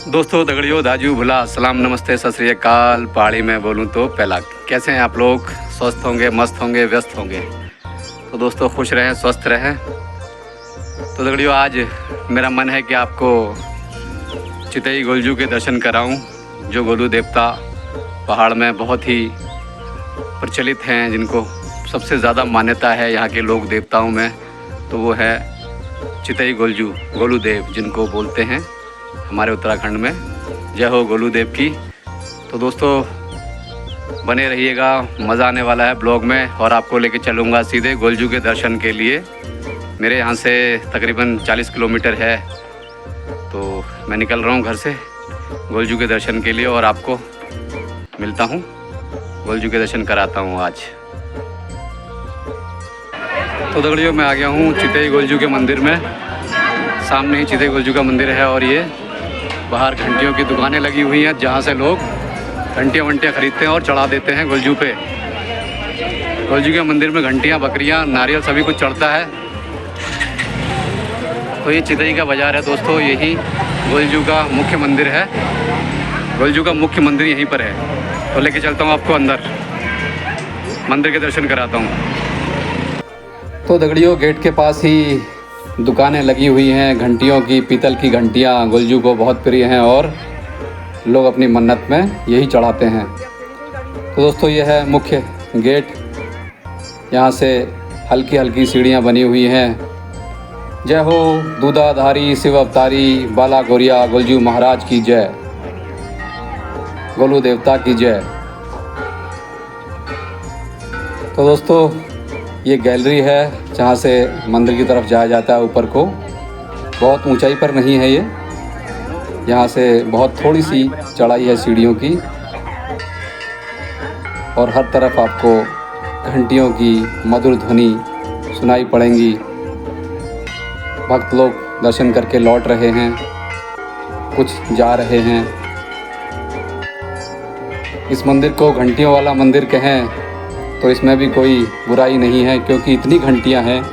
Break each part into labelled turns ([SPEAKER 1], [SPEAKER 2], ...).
[SPEAKER 1] दोस्तों, दगड़ियों, दाजू, भुला, सलाम, नमस्ते, सत श्री अकाल। पहाड़ी में बोलूँ तो पहला। कैसे हैं आप लोग? स्वस्थ होंगे, मस्त होंगे, व्यस्त होंगे। तो दोस्तों, खुश रहें, स्वस्थ रहें। तो दगड़ियों, आज मेरा मन है कि आपको चितई गोलजू के दर्शन कराऊं, जो गोलू देवता पहाड़ में बहुत ही प्रचलित हैं, जिनको सबसे ज़्यादा मान्यता है यहाँ के लोग देवताओं में। तो वो है चितई गोलजू, गोलू देव, जिनको बोलते हैं हमारे उत्तराखंड में। जय हो गोलू देव की। तो दोस्तों, बने रहिएगा, मज़ा आने वाला है ब्लॉग में। और आपको लेके चलूँगा सीधे गोलजू के दर्शन के लिए। मेरे यहाँ से तकरीबन 40 किलोमीटर है। तो मैं निकल रहा हूँ घर से गोलजू के दर्शन के लिए, और आपको मिलता हूँ, गोलजू के दर्शन कराता हूँ आज। तो दगड़ियों, मैं आ गया हूँ चितई गोलजू के मंदिर में। सामने ही चितई गोलजू का मंदिर है, और ये बाहर घंटियों की दुकानें लगी हुई हैं, जहाँ से लोग घंटियाँ वंटियाँ ख़रीदते हैं और चढ़ा देते हैं गोलजू पे। गोलजू के मंदिर में घंटियाँ, बकरियाँ, नारियल सभी कुछ चढ़ता है। तो ये चितई का बाज़ार है दोस्तों। यही गोलजू का मुख्य मंदिर है। गोलजू का मुख्य मंदिर यहीं पर है। तो लेके चलता हूँ आपको अंदर, मंदिर के दर्शन कराता हूँ। तो दगड़ियों, गेट के पास ही दुकानें लगी हुई हैं घंटियों की। पीतल की घंटियाँ गोलजू को बहुत प्रिय हैं, और लोग अपनी मन्नत में यही चढ़ाते हैं। तो दोस्तों, ये है मुख्य गेट। यहाँ से हल्की हल्की सीढ़ियाँ बनी हुई हैं। जय हो दूधाधारी शिव अवतारी बाला गौरिया गोलजू महाराज की जय, गोलू देवता की जय। तो दोस्तों, ये गैलरी है जहाँ से मंदिर की तरफ जाया जाता है ऊपर को। बहुत ऊंचाई पर नहीं है ये, यहाँ से बहुत थोड़ी सी चढ़ाई है सीढ़ियों की, और हर तरफ आपको घंटियों की मधुर ध्वनि सुनाई पड़ेंगी। भक्त लोग दर्शन करके लौट रहे हैं, कुछ जा रहे हैं। इस मंदिर को घंटियों वाला मंदिर कहें तो इसमें भी कोई बुराई नहीं है, क्योंकि इतनी घंटियां हैं,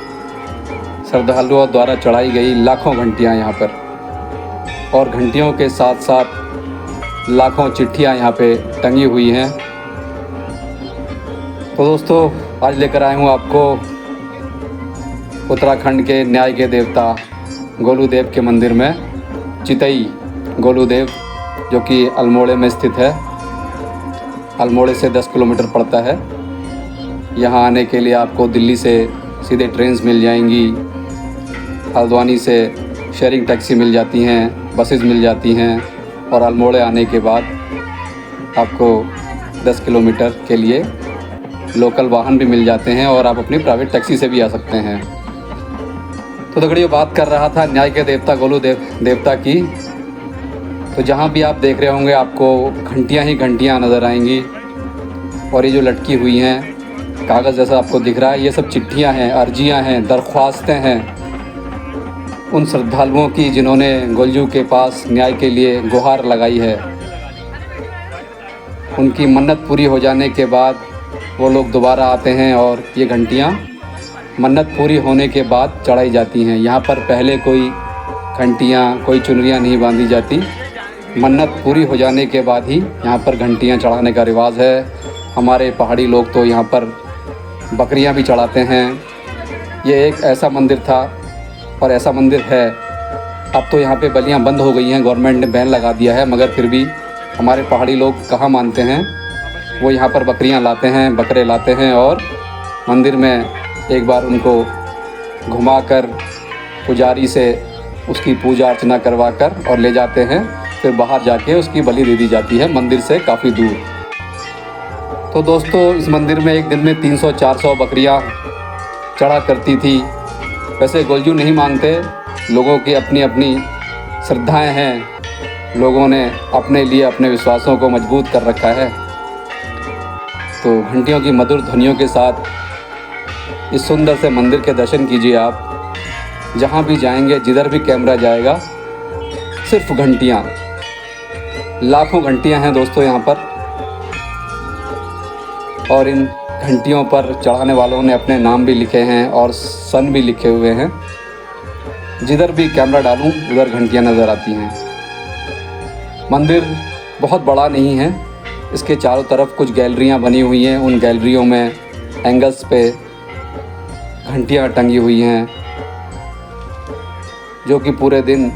[SPEAKER 1] श्रद्धालुओं द्वारा चढ़ाई गई लाखों घंटियां यहाँ पर, और घंटियों के साथ साथ लाखों चिट्ठियाँ यहाँ पे टंगी हुई हैं। तो दोस्तों, आज लेकर आया हूँ आपको उत्तराखंड के न्याय के देवता गोलू देव के मंदिर में। चितई गोलू देव, जो कि अल्मोड़े में स्थित है। अल्मोड़े से 10 किलोमीटर पड़ता है। यहाँ आने के लिए आपको दिल्ली से सीधे ट्रेन्स मिल जाएंगी, हल्द्वानी से शेयरिंग टैक्सी मिल जाती हैं, बसेस मिल जाती हैं, और अल्मोड़े आने के बाद आपको 10 किलोमीटर के लिए लोकल वाहन भी मिल जाते हैं, और आप अपनी प्राइवेट टैक्सी से भी आ सकते हैं। तो दगड़ियों, बात कर रहा था न्याय के देवता गोलू देवता की। तो जहाँ भी आप देख रहे होंगे आपको घंटियाँ ही घंटियाँ नज़र आएंगी, और ये जो लटकी हुई हैं कागज़ जैसा आपको दिख रहा है, ये सब चिट्ठियां हैं, अर्जियां हैं, दरख्वास्तें हैं उन श्रद्धालुओं की जिन्होंने गोलजू के पास न्याय के लिए गुहार लगाई है। उनकी मन्नत पूरी हो जाने के बाद वो लोग दोबारा आते हैं, और ये घंटियां मन्नत पूरी होने के बाद चढ़ाई जाती हैं। यहाँ पर पहले कोई घंटियां, कोई चुनरियाँ नहीं बांधी जाती। मन्नत पूरी हो जाने के बाद ही यहाँ पर घंटियाँ चढ़ाने का रिवाज है। हमारे पहाड़ी लोग तो यहाँ पर बकरियां भी चढ़ाते हैं। ये एक ऐसा मंदिर था, और ऐसा मंदिर है। अब तो यहाँ पे बलियां बंद हो गई हैं, गवर्नमेंट ने बैन लगा दिया है, मगर फिर भी हमारे पहाड़ी लोग कहाँ मानते हैं। वो यहाँ पर बकरियां लाते हैं, बकरे लाते हैं, और मंदिर में एक बार उनको घुमाकर पुजारी से उसकी पूजा अर्चना करवाकर और ले जाते हैं। फिर बाहर जाके उसकी बलि दे दी जाती है, मंदिर से काफ़ी दूर। तो दोस्तों, इस मंदिर में एक दिन में 300-400 बकरियां चढ़ा करती थी। वैसे गोलजू नहीं मांगते, लोगों की अपनी अपनी श्रद्धाएं हैं। लोगों ने अपने लिए अपने विश्वासों को मजबूत कर रखा है। तो घंटियों की मधुर ध्वनियों के साथ इस सुंदर से मंदिर के दर्शन कीजिए आप। जहाँ भी जाएंगे, जिधर भी कैमरा जाएगा, सिर्फ घंटियाँ, लाखों घंटियाँ हैं दोस्तों यहाँ पर। और इन घंटियों पर चढ़ाने वालों ने अपने नाम भी लिखे हैं और सन भी लिखे हुए हैं। जिधर भी कैमरा डालूं उधर घंटियां नज़र आती हैं। मंदिर बहुत बड़ा नहीं है। इसके चारों तरफ कुछ गैलरियाँ बनी हुई हैं। उन गैलरियों में एंगल्स पे घंटियाँ टंगी हुई हैं जो कि पूरे दिन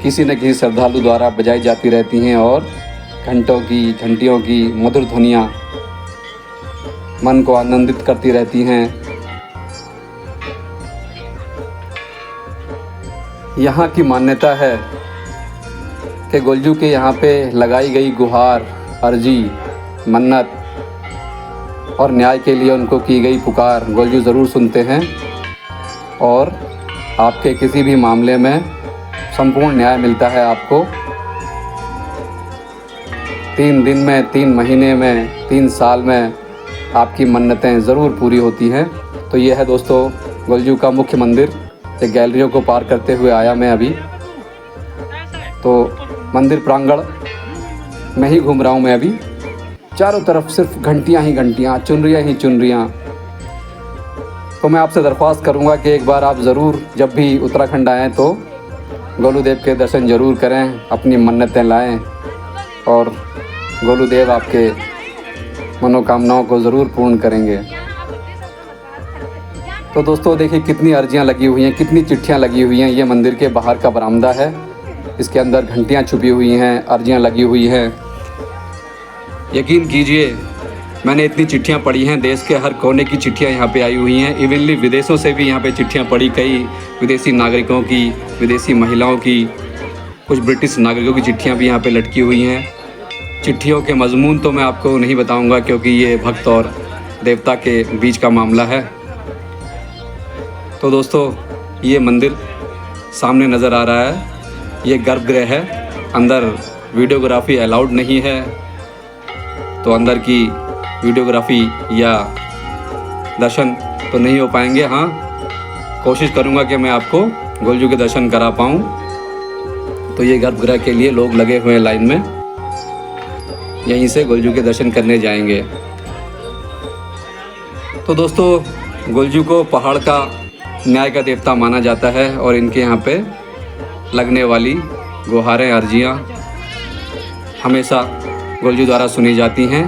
[SPEAKER 1] किसी न किसी श्रद्धालु द्वारा बजाई जाती रहती हैं और घंटियों की मधुर ध्वनियाँ मन को आनंदित करती रहती हैं। यहाँ की मान्यता है कि गोलजू के यहाँ पे लगाई गई गुहार, अर्जी, मन्नत और न्याय के लिए उनको की गई पुकार गोलजू ज़रूर सुनते हैं और आपके किसी भी मामले में संपूर्ण न्याय मिलता है आपको। 3 दिन में, 3 महीने में, 3 साल में आपकी मन्नतें ज़रूर पूरी होती हैं। तो ये है दोस्तों गोलजू का मुख्य मंदिर। एक गैलरियों को पार करते हुए आया मैं अभी, तो मंदिर प्रांगण में ही घूम रहा हूँ मैं अभी। चारों तरफ सिर्फ घंटियाँ ही घंटियाँ, चुनरियाँ ही चुनरियाँ। तो मैं आपसे दरख्वास्त करूँगा कि एक बार आप ज़रूर जब भी उत्तराखंड आएँ तो गोलूदेव के दर्शन ज़रूर करें, अपनी मन्नतें लाएं और गोलूदेव आपके मनोकामनाओं को ज़रूर पूर्ण करेंगे। तो दोस्तों देखिए कितनी अर्जियां लगी हुई हैं, कितनी चिट्ठियां लगी हुई हैं। ये मंदिर के बाहर का बरामदा है, इसके अंदर घंटियां छुपी हुई हैं, अर्जियां लगी हुई हैं। यकीन कीजिए मैंने इतनी चिट्ठियां पढ़ी हैं, देश के हर कोने की चिट्ठियां यहाँ पे आई हुई हैं। इवनली विदेशों से भी यहाँ पे चिट्ठियां पढ़ी, कई विदेशी नागरिकों की, विदेशी महिलाओं की, कुछ ब्रिटिश नागरिकों की चिट्ठियां भी यहाँ पे लटकी हुई हैं। चिट्ठियों के मजमून तो मैं आपको नहीं बताऊंगा क्योंकि ये भक्त और देवता के बीच का मामला है। तो दोस्तों ये मंदिर सामने नज़र आ रहा है, ये गर्भगृह है। अंदर वीडियोग्राफी अलाउड नहीं है, तो अंदर की वीडियोग्राफी या दर्शन तो नहीं हो पाएंगे। हाँ, कोशिश करूँगा कि मैं आपको गोलजू के दर्शन करा पाऊँ। तो ये गर्भगृह के लिए लोग लगे हुए हैं लाइन में, यहीं से गोलजू के दर्शन करने जाएंगे। तो दोस्तों गोलजू को पहाड़ का न्याय का देवता माना जाता है और इनके यहाँ पे लगने वाली गुहारें, अर्जियाँ हमेशा गोलजू द्वारा सुनी जाती हैं।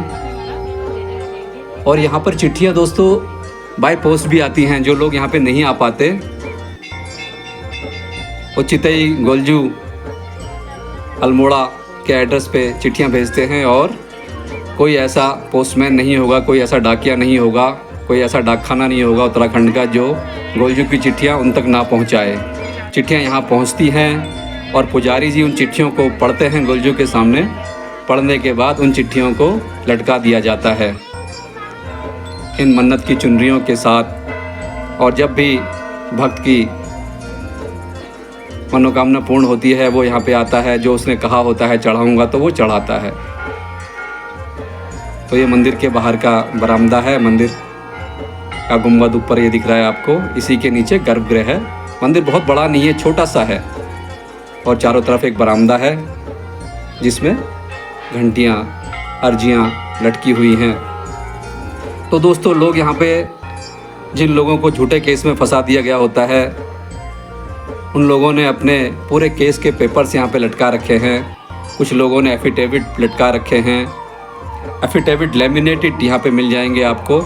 [SPEAKER 1] और यहाँ पर चिट्ठियाँ दोस्तों बाय पोस्ट भी आती हैं। जो लोग यहाँ पे नहीं आ पाते वो चितई गोलजू अल्मोड़ा के एड्रेस पे चिट्ठियाँ भेजते हैं और कोई ऐसा पोस्टमैन नहीं होगा, कोई ऐसा डाकिया नहीं होगा, कोई ऐसा डाकखाना नहीं होगा उत्तराखंड का जो गोलजू की चिट्ठियाँ उन तक ना पहुँचाए। चिट्ठियाँ यहाँ पहुँचती हैं और पुजारी जी उन चिट्ठियों को पढ़ते हैं गोलजू के सामने। पढ़ने के बाद उन चिट्ठियों को लटका दिया जाता है इन मन्नत की चुनरियों के साथ। और जब भी भक्त की मनोकामना पूर्ण होती है वो यहाँ पे आता है, जो उसने कहा होता है चढ़ाऊँगा तो वो चढ़ाता है। तो ये मंदिर के बाहर का बरामदा है, मंदिर का गुंबद ऊपर ये दिख रहा है आपको, इसी के नीचे गर्भगृह है। मंदिर बहुत बड़ा नहीं है, छोटा सा है और चारों तरफ एक बरामदा है जिसमें घंटियाँ, अर्जियाँ लटकी हुई हैं। तो दोस्तों लोग यहाँ पे जिन लोगों को झूठे केस में फंसा दिया गया होता है उन लोगों ने अपने पूरे केस के पेपर्स यहाँ पे लटका रखे हैं। कुछ लोगों ने एफिडेविट लटका रखे हैं। एफिडेविट लेमिनेटेड यहाँ पे मिल जाएंगे आपको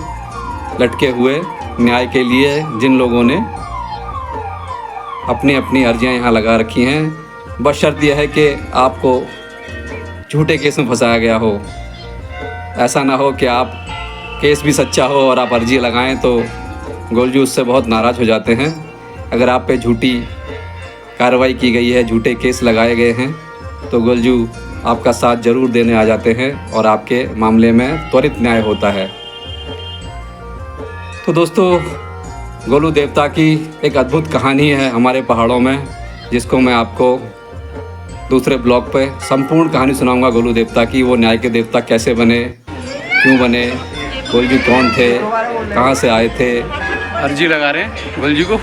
[SPEAKER 1] लटके हुए न्याय के लिए, जिन लोगों ने अपनी अपनी अर्जियाँ यहाँ लगा रखी हैं। बस शर्त यह है कि आपको झूठे केस में फंसाया गया हो। ऐसा ना हो कि आप केस भी सच्चा हो और आप अर्जी लगाएं तो गोलजू उससे बहुत नाराज़ हो जाते हैं। अगर आप पे झूठी कार्रवाई की गई है, झूठे केस लगाए गए हैं, तो गोलजू आपका साथ ज़रूर देने आ जाते हैं और आपके मामले में त्वरित न्याय होता है। तो दोस्तों गोलू देवता की एक अद्भुत कहानी है हमारे पहाड़ों में, जिसको मैं आपको दूसरे ब्लॉग पे संपूर्ण कहानी सुनाऊंगा गोलू देवता की। वो न्याय के देवता कैसे बने, क्यों बने, गोलजू कौन थे, कहाँ से आए थे। अर्जी लगा रहे हैं गोलजू को।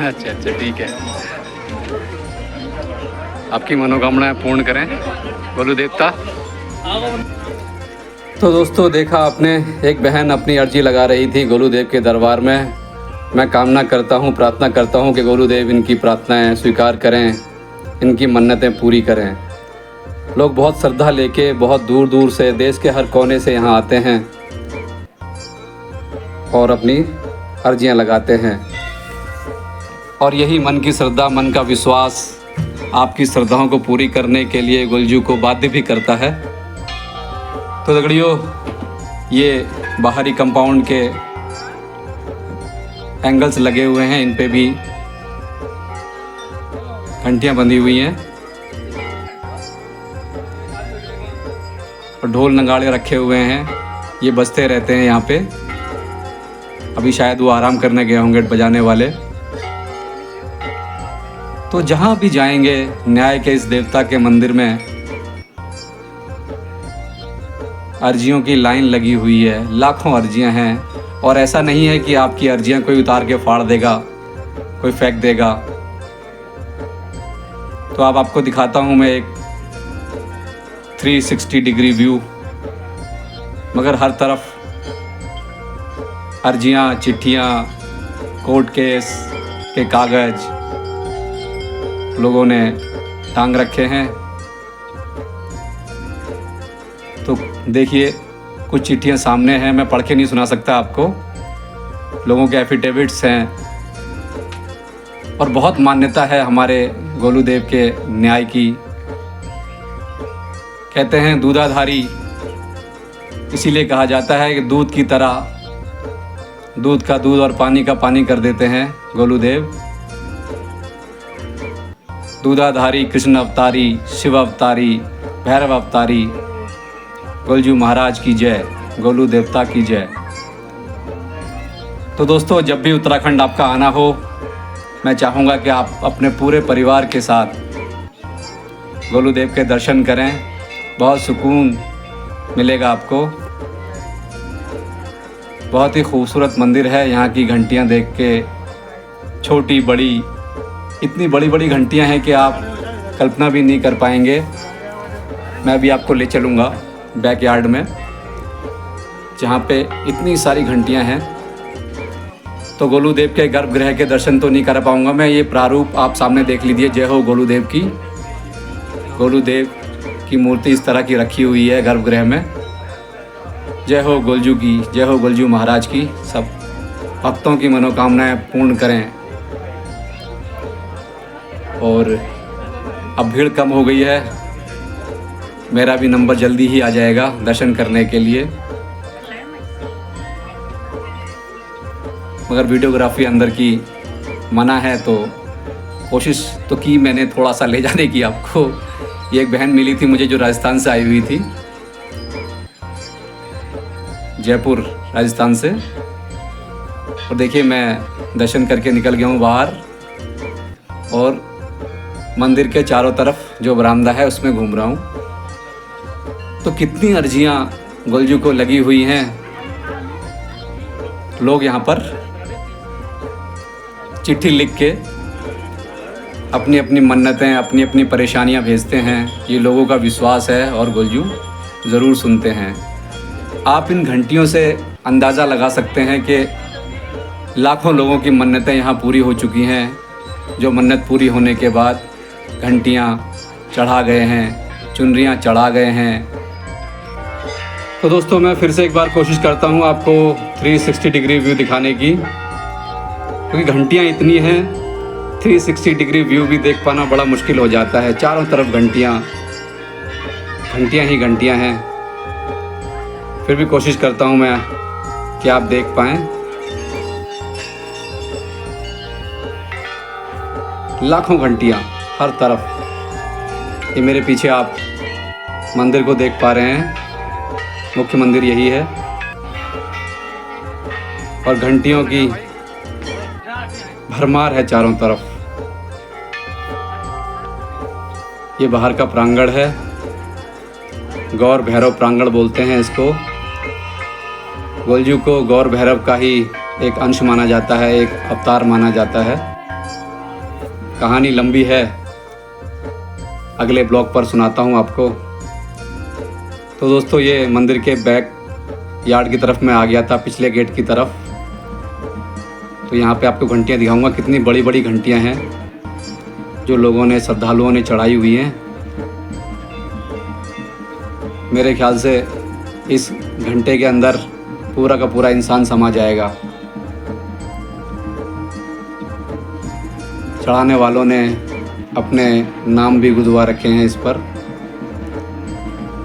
[SPEAKER 1] अच्छा अच्छा ठीक है, आपकी मनोकामनाएं पूर्ण करें गोलू देवता। तो दोस्तों देखा आपने, एक बहन अपनी अर्जी लगा रही थी गोलूदेव के दरबार में। मैं कामना करता हूँ, प्रार्थना करता हूँ कि गोलूदेव इनकी प्रार्थनाएं स्वीकार करें, इनकी मन्नतें पूरी करें। लोग बहुत श्रद्धा लेके बहुत दूर दूर से, देश के हर कोने से यहाँ आते हैं और अपनी अर्जियाँ लगाते हैं। और यही मन की श्रद्धा, मन का विश्वास आपकी श्रद्धाओं को पूरी करने के लिए गुलजू को बाध्य भी करता है। तो दगड़ियों, ये बाहरी कंपाउंड के एंगल्स लगे हुए हैं, इन पे भी घंटियाँ बंधी हुई हैं और ढोल नगाड़े रखे हुए हैं, ये बजते रहते हैं यहाँ पे। अभी शायद वो आराम करने गए होंगे बजाने वाले। तो जहाँ भी जाएंगे न्याय के इस देवता के मंदिर में अर्जियों की लाइन लगी हुई है, लाखों अर्जियाँ हैं। और ऐसा नहीं है कि आपकी अर्जियाँ कोई उतार के फाड़ देगा, कोई फेंक देगा। तो अब आपको दिखाता हूँ मैं एक 360 डिग्री व्यू, मगर हर तरफ अर्जियाँ, चिट्ठियाँ, कोर्ट केस के कागज़ लोगों ने टांग रखे हैं। तो देखिए, कुछ चिट्ठियाँ सामने हैं, मैं पढ़ के नहीं सुना सकता आपको। लोगों के एफिडेविट्स हैं और बहुत मान्यता है हमारे गोलूदेव के न्याय की। कहते हैं दूधाधारी इसीलिए कहा जाता है कि दूध की तरह, दूध का दूध और पानी का पानी कर देते हैं गोलूदेव। दूधाधारी, कृष्ण अवतारी, शिव अवतारी, भैरव अवतारी, गोलजू महाराज की जय, गोलू देवता की जय। तो दोस्तों, जब भी उत्तराखंड आपका आना हो, मैं चाहूँगा कि आप अपने पूरे परिवार के साथ गोलूदेव के दर्शन करें। बहुत सुकून मिलेगा आपको। बहुत ही खूबसूरत मंदिर है। यहाँ की घंटियाँ देख के, छोटी बड़ी, इतनी बड़ी बड़ी घंटियाँ हैं कि आप कल्पना भी नहीं कर पाएंगे। मैं भी आपको ले चलूँगा बैकयार्ड में, जहाँ पे इतनी सारी घंटियाँ हैं। तो गोलूदेव के गर्भगृह के दर्शन तो नहीं कर पाऊँगा मैं। ये प्रारूप आप सामने देख लीजिए। जय हो गोलूदेव की। गोलूदेव की मूर्ति इस तरह की रखी हुई है गर्भगृह में। जय हो गोलजू की, जय हो गोलजू महाराज की। सब भक्तों की मनोकामनाएं पूर्ण करें। और अब भीड़ कम हो गई है, मेरा भी नंबर जल्दी ही आ जाएगा दर्शन करने के लिए। मगर वीडियोग्राफी अंदर की मना है, तो कोशिश तो की मैंने थोड़ा सा ले जाने की आपको। ये एक बहन मिली थी मुझे जो राजस्थान से आई हुई थी, जयपुर राजस्थान से। और देखिए, मैं दर्शन करके निकल गया हूँ बाहर और मंदिर के चारों तरफ जो बरामदा है उसमें घूम रहा हूँ। तो कितनी अर्जियाँ गोलजू को लगी हुई हैं। लोग यहाँ पर चिट्ठी लिख के अपनी अपनी मन्नतें, अपनी अपनी परेशानियाँ भेजते हैं। ये लोगों का विश्वास है और गोलजू ज़रूर सुनते हैं। आप इन घंटियों से अंदाज़ा लगा सकते हैं कि लाखों लोगों की मन्नतें यहाँ पूरी हो चुकी हैं, जो मन्नत पूरी होने के बाद घंटियाँ चढ़ा गए हैं, चुनरियाँ चढ़ा गए हैं। तो दोस्तों, मैं फिर से एक बार कोशिश करता हूँ आपको 360 डिग्री व्यू दिखाने की, क्योंकि घंटियाँ इतनी हैं, 360 डिग्री व्यू भी देख पाना बड़ा मुश्किल हो जाता है। चारों तरफ घंटियाँ, घंटियाँ ही घंटियाँ हैं। फिर भी कोशिश करता हूँ मैं कि आप देख पाएँ। लाखों घंटियाँ हर तरफ। ये मेरे पीछे आप मंदिर को देख पा रहे हैं, मुख्य मंदिर यही है। और घंटियों की भरमार है चारों तरफ। ये बाहर का प्रांगण है, गौर भैरव प्रांगण बोलते हैं इसको। गोलजू को गौर भैरव का ही एक अंश माना जाता है, एक अवतार माना जाता है। कहानी लंबी है, अगले ब्लॉग पर सुनाता हूँ आपको। तो दोस्तों, ये मंदिर के बैक यार्ड की तरफ मैं आ गया था, पिछले गेट की तरफ। तो यहाँ पे आपको घंटियाँ दिखाऊंगा। कितनी बड़ी बड़ी घंटियाँ हैं जो लोगों ने, श्रद्धालुओं ने चढ़ाई हुई हैं। मेरे ख्याल से इस घंटे के अंदर पूरा का पूरा इंसान समा जाएगा। चढ़ाने वालों ने अपने नाम भी गुदवा रखे हैं इस पर।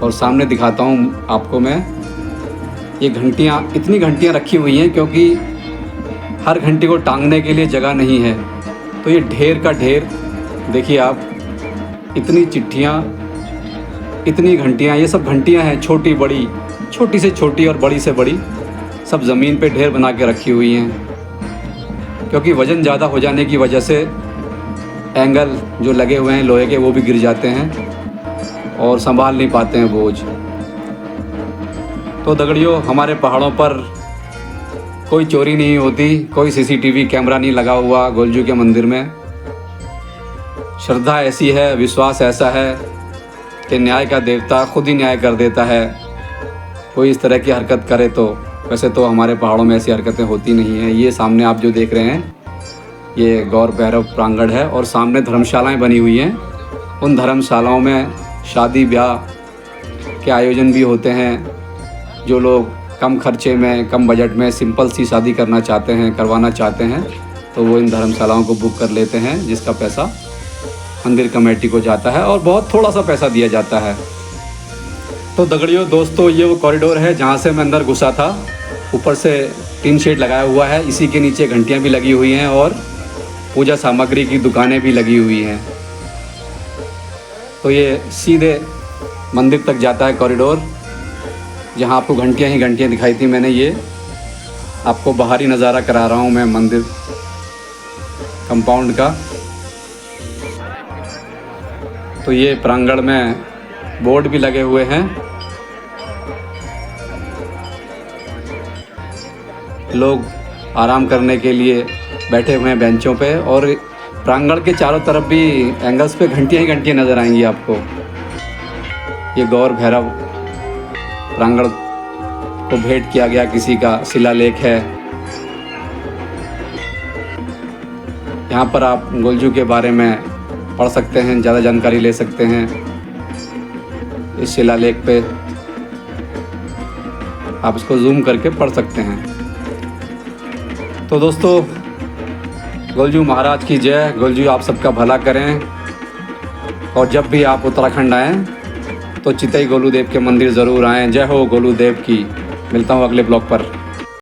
[SPEAKER 1] और सामने दिखाता हूँ आपको मैं, ये घंटियाँ, इतनी घंटियाँ रखी हुई हैं क्योंकि हर घंटी को टांगने के लिए जगह नहीं है। तो ये ढेर का ढेर देखिए आप, इतनी चिट्ठियाँ, इतनी घंटियाँ, ये सब घंटियाँ हैं, छोटी बड़ी, छोटी से छोटी और बड़ी से बड़ी, सब ज़मीन पे ढेर बना के रखी हुई हैं। क्योंकि वज़न ज़्यादा हो जाने की वजह से एंगल जो लगे हुए हैं लोहे के वो भी गिर जाते हैं और संभाल नहीं पाते हैं बोझ। तो दगड़ियों, हमारे पहाड़ों पर कोई चोरी नहीं होती, कोई सीसीटीवी कैमरा नहीं लगा हुआ गोलजू के मंदिर में। श्रद्धा ऐसी है, विश्वास ऐसा है कि न्याय का देवता खुद ही न्याय कर देता है। कोई इस तरह की हरकत करे तो, वैसे तो हमारे पहाड़ों में ऐसी हरकतें होती नहीं हैं। ये सामने आप जो देख रहे हैं ये गौर भैरव प्रांगण है और सामने धर्मशालाएं बनी हुई हैं। उन धर्मशालाओं में शादी ब्याह के आयोजन भी होते हैं। जो लोग कम खर्चे में, कम बजट में सिंपल सी शादी करना चाहते हैं, करवाना चाहते हैं, तो वो इन धर्मशालाओं को बुक कर लेते हैं, जिसका पैसा मंदिर कमेटी को जाता है और बहुत थोड़ा सा पैसा दिया जाता है। तो दगड़ियों दोस्तों, ये वो कॉरिडोर है जहाँ से मैं अंदर घुसा था। ऊपर से टीन शेड लगाया हुआ है, इसी के नीचे घंटियाँ भी लगी हुई हैं और पूजा सामग्री की दुकानें भी लगी हुई हैं। तो ये सीधे मंदिर तक जाता है कॉरिडोर, जहाँ आपको घंटियाँ ही घंटियाँ दिखाई थी मैंने। ये आपको बाहरी नज़ारा करा रहा हूँ मैं मंदिर कंपाउंड का। तो ये प्रांगण में बोर्ड भी लगे हुए हैं। लोग आराम करने के लिए बैठे हुए हैं बेंचों पे और प्रांगण के चारों तरफ भी एंगल्स पे घंटियाँ ही घंटियाँ नज़र आएंगी आपको। ये गौर भैरव प्रांगण को भेंट किया गया किसी का शिलालेख है। यहाँ पर आप गोलजू के बारे में पढ़ सकते हैं, ज़्यादा जानकारी ले सकते हैं। इस शिलालेख पे आप इसको जूम करके पढ़ सकते हैं। तो दोस्तों, गोलजू महाराज की जय। गोलजू आप सबका भला करें। और जब भी आप उत्तराखंड आएँ तो चितई गोलू देव के मंदिर ज़रूर आएँ। जय हो गोलू देव की। मिलता हूँ अगले ब्लॉग पर।